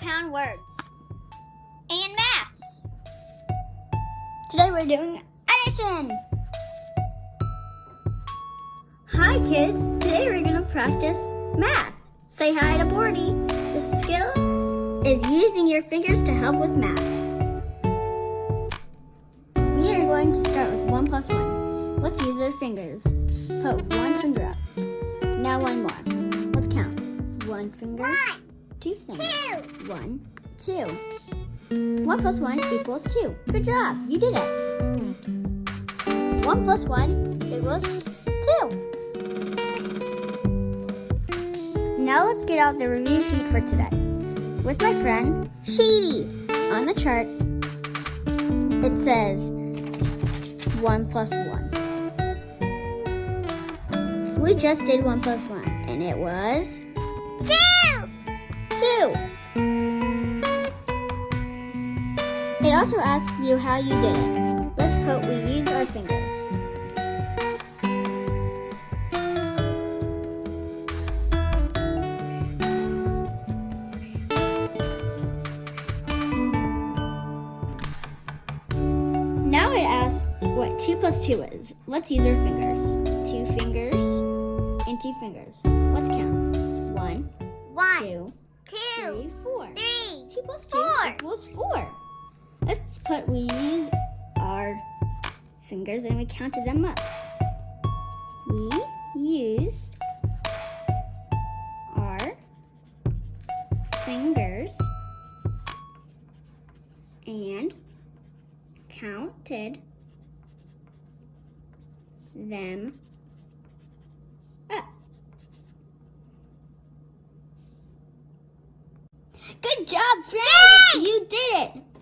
compound words and math. Today we're doing addition. Hi kids, today we're going to practice math. Say hi to Boardie. The skill is using your fingers to help with math. We are going to start with 1 plus 1. Let's use our fingers. Put one finger up. Now one more. Let's count. One finger, two fingers. 1, 2. 1 plus 1 equals 2. Good job, you did it. 1 plus 1 equals 2. Now let's get out the review sheet for today. With my friend, Shady. On the chart, it says 1 plus 1. We just did 1 plus 1, and it was 2. 2. It also asks you how you did it. Let's put we use our fingers. Now it asks what 2 plus 2 is. Let's use our fingers. 2 fingers and 2 fingers. Let's count. 1, 2, 3, 4. 2 plus 2 equals 4. Let's put we use our fingers and we counted them up. We used our fingers and counted them up. Good job, friends! You did it!